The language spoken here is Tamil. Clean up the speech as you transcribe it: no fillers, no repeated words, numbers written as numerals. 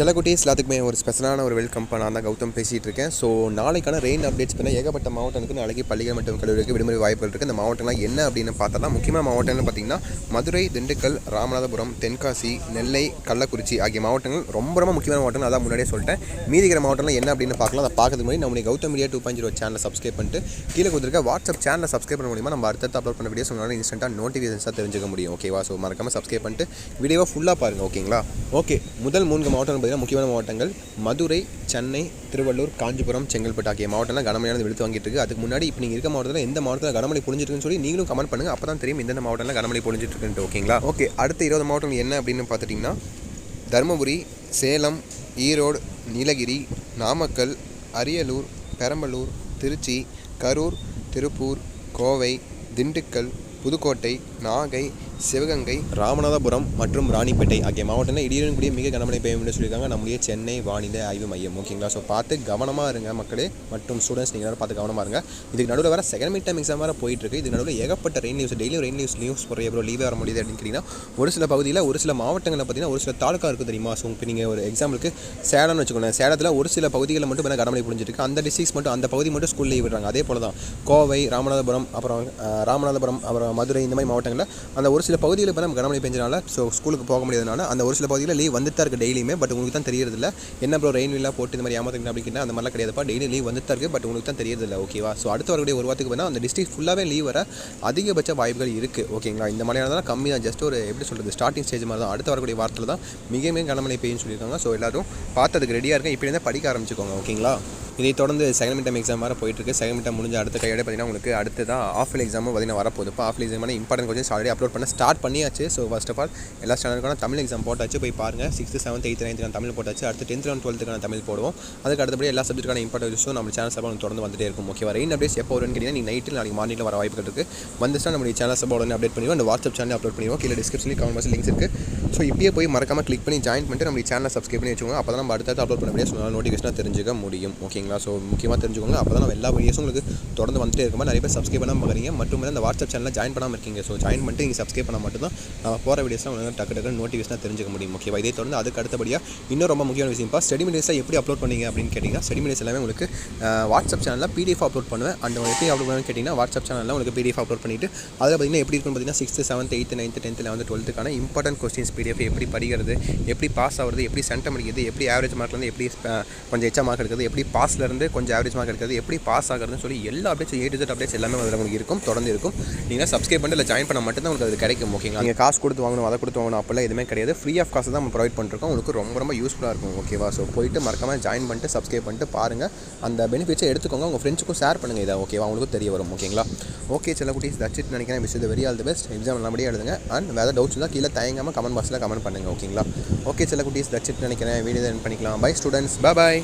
செல்லக்குட்டீஸ் எல்லாத்துக்குமே ஒரு ஸ்பெஷலான ஒரு வெல்கம் நான் தான் கௌதம் பேசிகிட்டு இருக்கேன். ஸோ நாளைக்கான ரெயின் அப்டேட்ஸ் பண்ண ஏகப்பட்ட மாவட்டங்களுக்கு நாளைக்கு பள்ளிகள் மற்றும் கல்லூரிக்கு விடுமுறை வாய்ப்புகள் இருக்குது. இந்த மாவட்டங்கள்லாம் என்ன அப்படின்னு பார்த்தா முக்கியமான மாவட்டங்கள்னு பார்த்தீங்கன்னா மதுரை, திண்டுக்கல், ராமநாதபுரம், தென்காசி, நெல்லை, கள்ளக்குறிச்சி ஆகிய மாவட்டங்கள் ரொம்ப முக்கியமான மாவட்டங்கள். அதான் முன்னாடியே சொல்லிட்டேன். மீதிக்கிற மாவட்டம்லாம் என்ன அப்படின்னு பார்க்கலாம். அதை பார்க்கறதுக்கு முன்னாடி நம்மளுடைய கௌதம் மீடியா 2.0 சேனலை சப்ஸ்கிரைப் பண்ணிட்டு கீழே கொடுத்துருக்க வாட்ஸ்அப் சேனலை சப்ஸ்கிரைப் பண்ண முடியுமா நம்ம அடுத்த அப்லோட் பண்ண வீடியோஸ் உங்களால் இன்ஸ்டன்ட்டாக நோட்டிஃபிகேஷன்ஸாக தெரிஞ்சுக்க முடியும். ஓகேவா? ஸோ மறக்காமல் சப்ஸ்கிரைப் பண்ணிட்டு வீடியோவை ஃபுல்லாக பாருங்கள். ஓகேங்களா? ஓகே, முதல் 3 மாவட்டம் பார்த்தீங்கன்னா முக்கியமான மாவட்டங்கள் மதுரை, சென்னை, திருவள்ளூர், காஞ்சிபுரம், செங்கல்பட்டு ஆகிய மாவட்டம்லாம் கனமழையானது வெளுத்து வாங்கிட்டு இருக்குது. அதுக்கு முன்னாடி இப்போ நீங்கள் இருக்க மாவட்டத்தில் எந்த மாவட்டத்தில் கனமழை பொழிஞ்சிருக்குன்னு சொல்லி நீங்களும் கமெண்ட் பண்ணுங்கள். அப்போ தான் தெரியும் எந்தெந்த மாவட்டத்தில் கனமழை பொழிஞ்சிட்டு இருக்குன்ட்டு. ஓகேங்களா? ஓகே, அடுத்த 20 மாவட்டங்கள் என்ன அப்படின்னு பார்த்துட்டிங்கன்னா தருமபுரி, சேலம், ஈரோடு, நீலகிரி, நாமக்கல், அரியலூர், பெரம்பலூர், திருச்சி, கரூர், திருப்பூர், கோவை, திண்டுக்கல், புதுக்கோட்டை, நாகை, சிவகங்கை, ராமநாதபுரம் மற்றும் ராணிப்பேட்டை ஆகிய மாவட்டங்களில் இடியுடன் கூடிய மிக கனமழை பெய்யும் என்று சொல்லியிருக்காங்க நம்முடைய சென்னை வானிலை ஆய்வு மையம். ஓகேங்களா? ஸோ பார்த்து கவனமாக இருங்க மக்களே மற்றும் ஸ்டூடெண்ட்ஸ். நீங்கள் பார்த்து கவனமாக இருங்க. இதுக்கு நடுவில் வர செகண்ட் மிட் டைம் எக்ஸாம் வேறு போயிட்டுருக்கு. இதுக்கு நடுவில் ஏகப்பட்ட ரெயின் நியூஸ், டெய்லியும் ரெயின் நியூஸ் போகிற எவ்வளோ லீவே வர முடியுது அப்படின்னு கேட்டிங்கன்னா ஒரு சில பகுதியில் ஒரு சில மாவட்டங்களில் பார்த்தீங்கன்னா ஒரு சில தாலுக்கா இருக்குது தெரியுமா? ஸோ இப்போ நீங்கள் ஒரு எக்ஸாம்பிளுக்கு சேலம்னு வச்சுக்கோங்க. சேலத்தில் ஒரு சில பகுதிகளில் மட்டும் வேணால் கனமழை பொழிஞ்சிருக்கு. அந்த டிஸ்ட்ரிக்ஸ் மட்டும் அந்த பகுதி மட்டும் ஸ்கூல் லீவ் விடுறாங்க. அதே போல் தான் கோவை, ராமநாதபுரம், அப்புறம் மதுரை, இந்த மாதிரி மாவட்டங்களில் அந்த ஒரு சில பகுதியில் இப்போ நம்ம கனமழை பெஞ்சனால ஸோ ஸ்கூலுக்கு போக முடியாதனால அந்த ஒரு சில பகுதியில் லீவ் வந்துட்டு தான் இருக்குது டெய்லியுமே. பட் உங்களுக்கு தான் தெரியறதில்ல. என்ன ப்ரோ ரெயின் வில்லா போட்டு இந்த மாதிரி ஏமாத்துங்க அப்படின்னா அந்த மாதிரிலாம் கிடையாதுப்பா. டெய்லி லீவ் வந்துட்டு தான் இருக்குது. பட் உங்களுக்கு தான் தெரியறதில்ல. ஓகேவா? ஸோ அடுத்த வரக்கூடிய ஒரு வாரத்துக்கு வேணால் அந்த டிஸ்ட்ரிக்ட் ஃபுல்லாகவே லீவ் வர அதிகபட்ச வாய்ப்புகள் இருக்குது. ஓகேங்களா? இந்த மாதிரியானதான் கம்மி தான். ஜஸ்ட் ஒரு எப்படி சொல்கிறது ஸ்டார்டிங் ஸ்டேஜ் மாதிரி தான். அடுத்த வரக்கூடிய வாரத்தில் தான் மிக கனமழை பெய்யும்னு சொல்லியிருக்காங்க. ஸோ எல்லாரும் பார்த்ததுக்கு ரெடியாக இருக்கேன். இப்படி இருந்தால் படிக்க ஆரம்பிச்சுக்கோங்க. ஓகேங்களா? இதை தொடர்ந்து செகண்ட் மிட் டைம் எக்ஸாம் வேறு போயிட்டுருக்கு. செகண்ட் மிட் டைம் முடிஞ்ச அடுத்த கையோட பார்த்தீங்கன்னா உங்களுக்கு அடுத்து தான் ஆஃப்லைன் எக்ஸாமும் பார்த்தீங்கன்னா வரப்போகுது. இப்போ ஆஃப்லைன் எக்ஸாமான இம்பார்ட்டன்ட் கொஸ்டின்ஸ் ஆல்ரெடி அப்லோட் பண்ண ஸ்டார்ட் பண்ணியாச்சு. ஸோ ஃபர்ஸ்ட் ஆஃப் ஆல் எல்லா ஸ்டாண்டர்டுக்கான தமிழ் எக்ஸாம் போட்டாச்சு. போய் பாருங்கள். 6th, 7th, 8th, 9th Tamil போட்டாச்சு. அடுத்து 10th and 12th தமிழ் போடுவோம். அதுக்கு அடுத்தபடி எல்லா சப்ஜெக்ட்டுக்கான இம்பார்ட்டன்ட் விஷயம் நம்ம சேனல் சப்போர்ட் தொடர்ந்து வந்துட்டே இருக்கும். ஓகேவா? ரெயின் அப்டேட்ஸ் எப்போ வரும்னு கேட்டிங்கன்னா நீங்கள் நைட்டில் நாளைக்கு மார்னிங்கில் வர வாய்ப்புகள் இருக்குது. வந்துச்சுன்னா நம்மளுடைய சேனல் சப்போர்ட் உடனே அப்டேட் பண்ணிடுவோம். அந்த வாட்ஸ்அப் சேனல் அப்லோட் பண்ணிடுவோம். கீழே டிஸ்கிரிப்ஷனில் கமெண்ட் பாக்ஸில் லிங்க்ஸ் இருக்குது. ஸோ இப்போயே போய் மறக்காமல் கிளிக் பண்ணி ஜாயின் பண்ணிட்டு நம்ம சேனலை சப்ஸ்கிரைப் பண்ணி வச்சுக்கோங்க. அப்போ தான் நம்ம அடுத்த அப்லோட் பண்ண வீடியோஸ் நோட்டிஃபிகேஷனாக தெரிஞ்சுக்க முடியும். ஓகேங்களா? ஸோ முக்கியமாக தெரிஞ்சுக்கோங்க. அப்போ தான் நம்ம எல்லா வீடியோஸும் உங்களுக்கு தொடர்ந்து வந்துட்டே இருக்கும். நிறைய பேர் சப்ஸ்கிரைப் பண்ணாமல் பார்க்குறீங்க. மற்றும் அந்த வாட்ஸ்அப் சேனலில் ஜாயின் பண்ணாமல் இருக்கீங்க. ஸோ ஜாயின் பண்ணிட்டு நீங்கள் சப்ஸ்கிரைப் பண்ணால் மட்டும் தான் நம்ம போகிற வீடியோஸ்லாம் உங்களுக்கு டக்கு நோட்டிஃபிகேஷனாக தெரிஞ்சுக்க முடியும். ஓகேவா? இதே தொடர்ந்து அதுக்கு அடுத்தபடியாக இன்னும் ரொம்ப முக்கியமான விஷயம் ஸ்டடி மெட்டீரியல்ஸை எப்படி அப்லோட் பண்ணீங்க அப்படின்னு கேட்டிங்கன்னா ஸ்டடி மெட்டீரியல்ஸ் எல்லாமே உங்களுக்கு வாட்ஸ்அப் சேனலில் PDF அப்லோட் பண்ணுவேன். அந்த எப்படி அப்லோட் பண்ணுவேன்னு கேட்டிங்கன்னா வாட்ஸ்அப் சேனலில் உங்களுக்கு PDF அப்லோட் பண்ணிவிட்டு அதில் பார்த்தீங்கன்னா எப்படி இருக்குன்னு பார்த்தீங்கன்னா 6th, 7th, 8th, 9th, 10th, 11th, 12th important questions PDF எப்படி படிக்கிறது, எப்படி பாஸ் ஆகிறது, எப்படி சென்டம் அடிக்கிறது, எப்படி ஆவரேஜ் மார்க்லேருந்து எப்படி கொஞ்சம் எச்சா மார்க் எடுக்கிறது, எப்படி பாஸ்லேருந்து கொஞ்சம் ஆவரேஜ் மார்க் எடுக்கிறது, எப்படி பாஸ் ஆகிறதுன்னு சொல்லி எல்லா updates A to Z updates எல்லாமே அதில் உங்களுக்கு இருக்கும், தொடர்ந்து இருக்கும். நீங்கள் சப்ஸ்கிரைப் பண்ணி இல்லை ஜாயின் பண்ண மட்டும் தான் உங்களுக்கு அது கிடைக்கும். ஓகேங்களா? நீங்கள் காசு கொடுத்து வாங்கணும், அதை கொடுத்து வாங்கணும் அப்போல்லாம் எதுவுமே கிடையாது. ஃப்ரீ ஆஃப் காசு தான் நம்ம ப்ரொவைட் பண்ணிருக்கோம். உங்களுக்கு ரொம்ப யூஸ்ஃபுல்லாக இருக்கும். ஓகேவா? ஸோ போயிட்டு மறக்காமல் ஜாயின் பண்ணிட்டு சப்ஸ்கிரைப் பண்ணிட்டு பாருங்கள். அந்த பெனிஃபிட்ஸை எடுத்துக்கோங்க. உங்கள் ஃப்ரெண்ட்ஸுக்கும் ஷேர் பண்ணுங்கள். இதை ஓகேவா? உங்களுக்கு தெரிய வரும். ஓகேங்களா? ஓகே செல்லக்குட்டீஸ், தட்ஸ் இட் நினைக்கிறேன். Wish very all the best. Exam நல்லபடியாக எழுதுங்க. அண்ட் வேறு டவுட்ஸ் இருந்தால் கீழே தயங்காமல் கமெண்ட் பாக்ஸில் கமெண்ட் பண்ணுங்கள். ஓகேங்களா? ஓகே செல்லக்குட்டீஸ், தட்ஸ் இட் நினைக்கிறேன். வீடியோ எண்ட் பண்ணிக்கலாம். Bye students. பை.